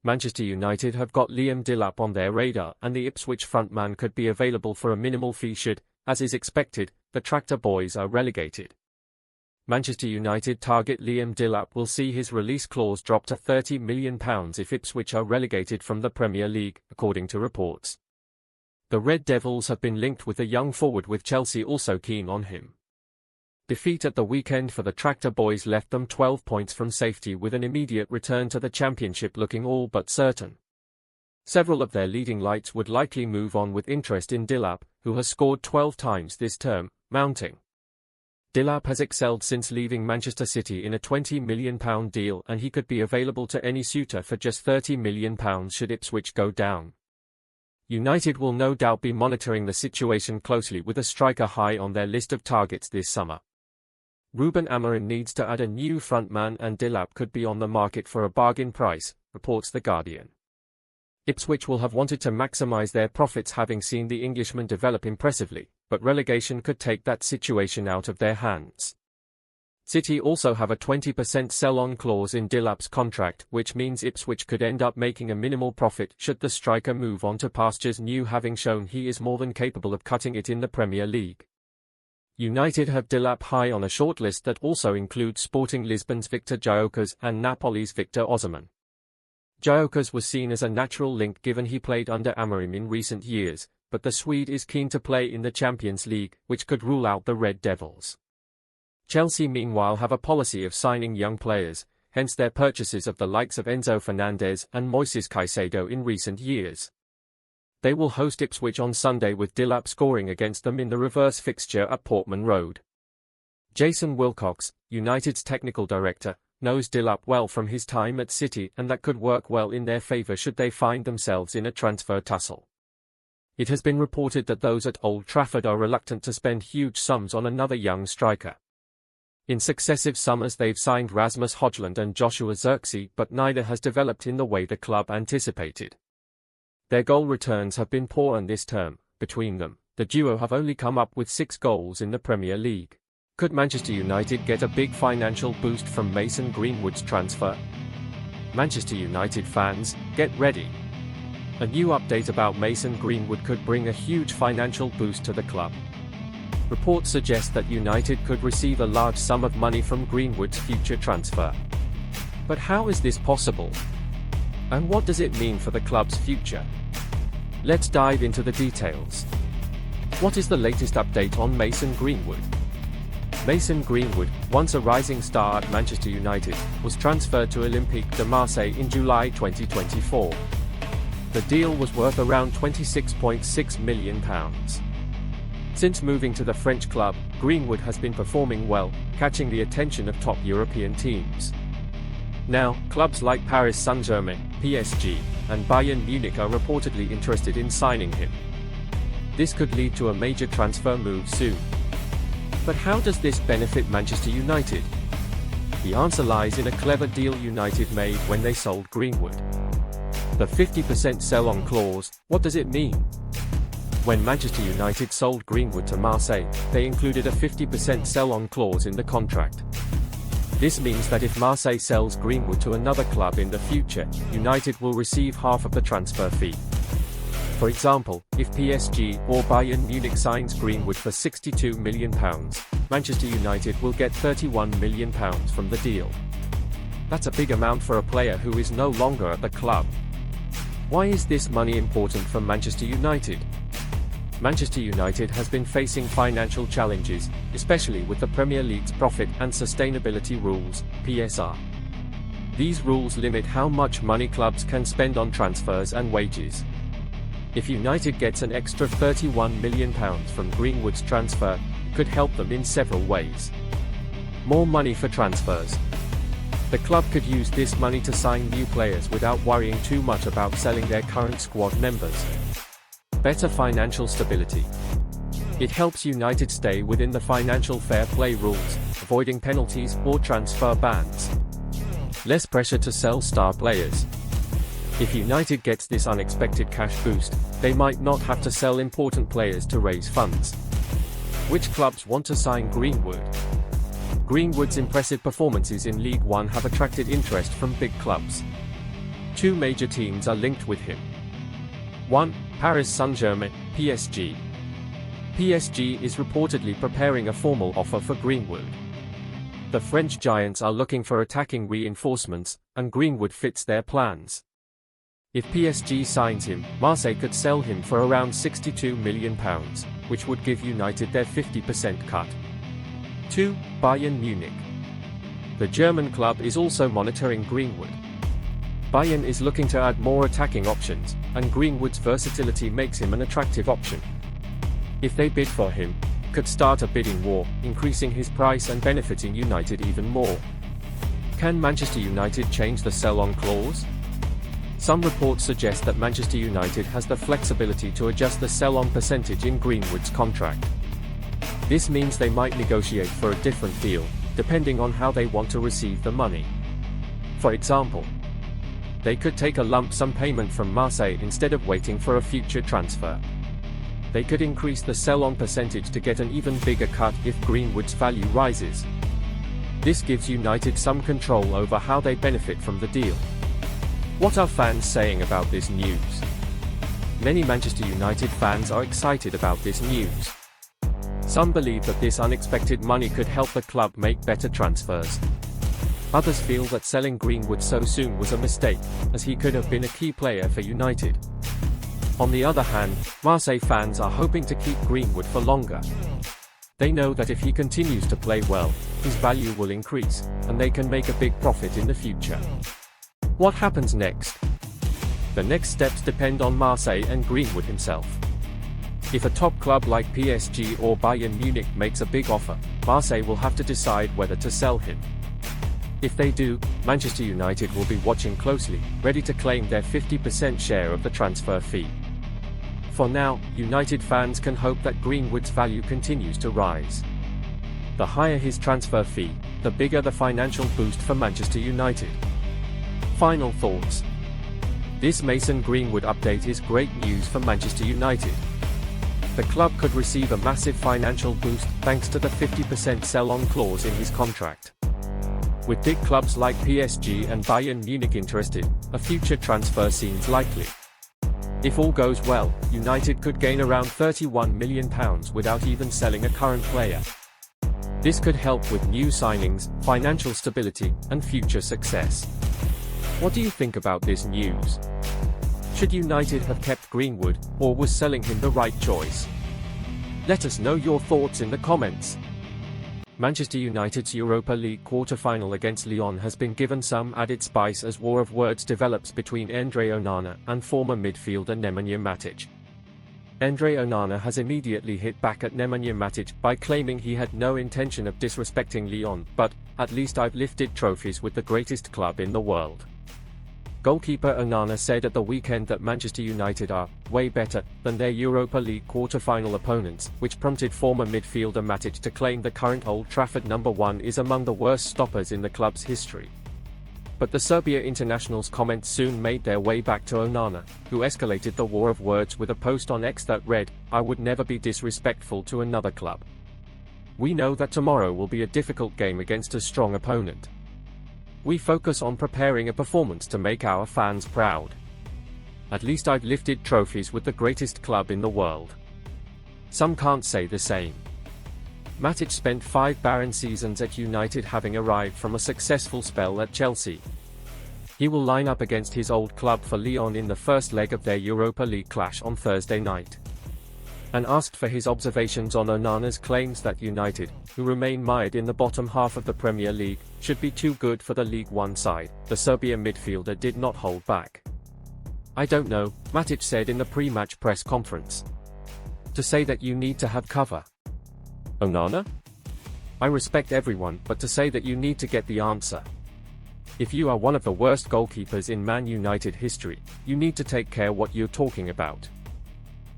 Manchester United have got Liam Delap on their radar, and the Ipswich frontman could be available for a minimal fee should, as is expected, the Tractor Boys are relegated. Manchester United target Liam Delap will see his release clause drop to £30 million if Ipswich are relegated from the Premier League, according to reports. The Red Devils have been linked with a young forward, with Chelsea also keen on him. Defeat at the weekend for the Tractor Boys left them 12 points from safety, with an immediate return to the Championship looking all but certain. Several of their leading lights would likely move on, with interest in Delap, who has scored 12 times this term, mounting. Delap has excelled since leaving Manchester City in a £20 million deal, and he could be available to any suitor for just £30 million should Ipswich go down. United will no doubt be monitoring the situation closely, with a striker high on their list of targets this summer. Ruben Amorim needs to add a new frontman, and Delap could be on the market for a bargain price, reports The Guardian. Ipswich will have wanted to maximise their profits, having seen the Englishman develop impressively, but relegation could take that situation out of their hands. City also have a 20% sell-on clause in Delap's contract, which means Ipswich could end up making a minimal profit should the striker move on to pastures new, having shown he is more than capable of cutting it in the Premier League. United have Delap high on a shortlist that also includes Sporting Lisbon's Victor Gyökeres and Napoli's Victor Osimhen. Gyökeres was seen as a natural link given he played under Amorim in recent years, but the Swede is keen to play in the Champions League, which could rule out the Red Devils. Chelsea meanwhile have a policy of signing young players, hence their purchases of the likes of Enzo Fernandez and Moises Caicedo in recent years. They will host Ipswich on Sunday, with Delap scoring against them in the reverse fixture at Portman Road. Jason Wilcox, United's technical director, knows Delap well from his time at City, and that could work well in their favour should they find themselves in a transfer tussle. It has been reported that those at Old Trafford are reluctant to spend huge sums on another young striker. In successive summers they've signed Rasmus Højlund and Joshua Zirkzee, but neither has developed in the way the club anticipated. Their goal returns have been poor, and this term, between them, the duo have only come up with 6 goals in the Premier League. Could Manchester United get a big financial boost from Mason Greenwood's transfer? Manchester United fans, get ready. A new update about Mason Greenwood could bring a huge financial boost to the club. Reports suggest that United could receive a large sum of money from Greenwood's future transfer. But how is this possible? And what does it mean for the club's future? Let's dive into the details. What is the latest update on Mason Greenwood? Mason Greenwood, once a rising star at Manchester United, was transferred to Olympique de Marseille in July 2024. The deal was worth around £26.6 million. Since moving to the French club, Greenwood has been performing well, catching the attention of top European teams. Now, clubs like Paris Saint-Germain, PSG, and Bayern Munich are reportedly interested in signing him. This could lead to a major transfer move soon. But how does this benefit Manchester United? The answer lies in a clever deal United made when they sold Greenwood. The 50% sell-on clause, what does it mean? When Manchester United sold Greenwood to Marseille, they included a 50% sell-on clause in the contract. This means that if Marseille sells Greenwood to another club in the future, United will receive half of the transfer fee. For example, if PSG or Bayern Munich signs Greenwood for £62 million, Manchester United will get £31 million from the deal. That's a big amount for a player who is no longer at the club. Why is this money important for Manchester United? Manchester United has been facing financial challenges, especially with the Premier League's Profit and Sustainability Rules, PSR. These rules limit how much money clubs can spend on transfers and wages. If United gets an extra £31 million from Greenwood's transfer, it could help them in several ways. More money for transfers. The club could use this money to sign new players without worrying too much about selling their current squad members. Better financial stability. It helps United stay within the financial fair play rules, avoiding penalties or transfer bans. Less pressure to sell star players. If United gets this unexpected cash boost, they might not have to sell important players to raise funds. Which clubs want to sign Greenwood? Greenwood's impressive performances in League One have attracted interest from big clubs. Two major teams are linked with him. 1. Paris Saint-Germain, PSG. PSG is reportedly preparing a formal offer for Greenwood. The French giants are looking for attacking reinforcements, and Greenwood fits their plans. If PSG signs him, Marseille could sell him for around £62 million, which would give United their 50% cut. 2. Bayern Munich. The German club is also monitoring Greenwood. Bayern is looking to add more attacking options, and Greenwood's versatility makes him an attractive option. If they bid for him, it could start a bidding war, increasing his price and benefiting United even more. Can Manchester United change the sell-on clause? Some reports suggest that Manchester United has the flexibility to adjust the sell-on percentage in Greenwood's contract. This means they might negotiate for a different deal, depending on how they want to receive the money. For example, they could take a lump sum payment from Marseille instead of waiting for a future transfer. They could increase the sell-on percentage to get an even bigger cut if Greenwood's value rises. This gives United some control over how they benefit from the deal. What are fans saying about this news? Many Manchester United fans are excited about this news. Some believe that this unexpected money could help the club make better transfers. Others feel that selling Greenwood so soon was a mistake, as he could have been a key player for United. On the other hand, Marseille fans are hoping to keep Greenwood for longer. They know that if he continues to play well, his value will increase, and they can make a big profit in the future. What happens next? The next steps depend on Marseille and Greenwood himself. If a top club like PSG or Bayern Munich makes a big offer, Marseille will have to decide whether to sell him. If they do, Manchester United will be watching closely, ready to claim their 50% share of the transfer fee. For now, United fans can hope that Greenwood's value continues to rise. The higher his transfer fee, the bigger the financial boost for Manchester United. Final thoughts. This Mason Greenwood update is great news for Manchester United. The club could receive a massive financial boost thanks to the 50% sell-on clause in his contract. With big clubs like PSG and Bayern Munich interested, a future transfer seems likely. If all goes well, United could gain around £31 million without even selling a current player. This could help with new signings, financial stability, and future success. What do you think about this news? Should United have kept Greenwood, or was selling him the right choice? Let us know your thoughts in the comments. Manchester United's Europa League quarter-final against Lyon has been given some added spice as war of words develops between Andre Onana and former midfielder Nemanja Matic. Andre Onana has immediately hit back at Nemanja Matic by claiming he had no intention of disrespecting Lyon, but, "At least I've lifted trophies with the greatest club in the world." Goalkeeper Onana said at the weekend that Manchester United are way better than their Europa League quarter-final opponents, which prompted former midfielder Matic to claim the current Old Trafford #1 is among the worst stoppers in the club's history. But the Serbia international's comments soon made their way back to Onana, who escalated the war of words with a post on X that read, "I would never be disrespectful to another club. We know that tomorrow will be a difficult game against a strong opponent. We focus on preparing a performance to make our fans proud. At least I've lifted trophies with the greatest club in the world. Some can't say the same." Matic spent 5 barren seasons at United, having arrived from a successful spell at Chelsea. He will line up against his old club for Lyon in the first leg of their Europa League clash on Thursday night. And asked for his observations on Onana's claims that United, who remain mired in the bottom half of the Premier League, should be too good for the League One side, the Serbia midfielder did not hold back. "I don't know," Matic said in the pre-match press conference. "To say that you need to have cover. Onana? I respect everyone, but to say that you need to get the answer. If you are one of the worst goalkeepers in Man United history, you need to take care what you're talking about.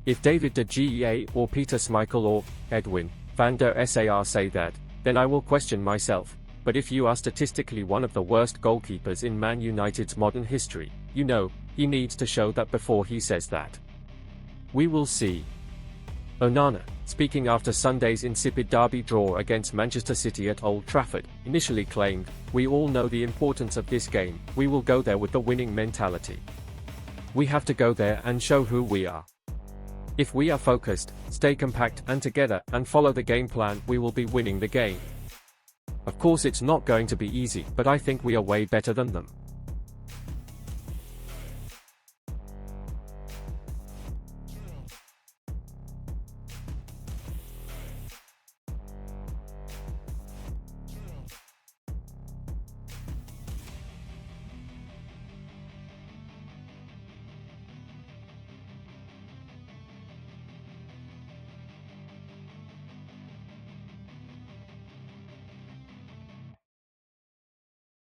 If David de Gea or Peter Schmeichel or Edwin van der Sar say that, then I will question myself, but if you are statistically one of the worst goalkeepers in Man United's modern history, you know, he needs to show that before he says that. We will see." Onana, speaking after Sunday's insipid derby draw against Manchester City at Old Trafford, initially claimed, "We all know the importance of this game, we will go there with the winning mentality. We have to go there and show who we are. If we are focused, stay compact and together, and follow the game plan, we will be winning the game. Of course it's not going to be easy, but I think we are way better than them."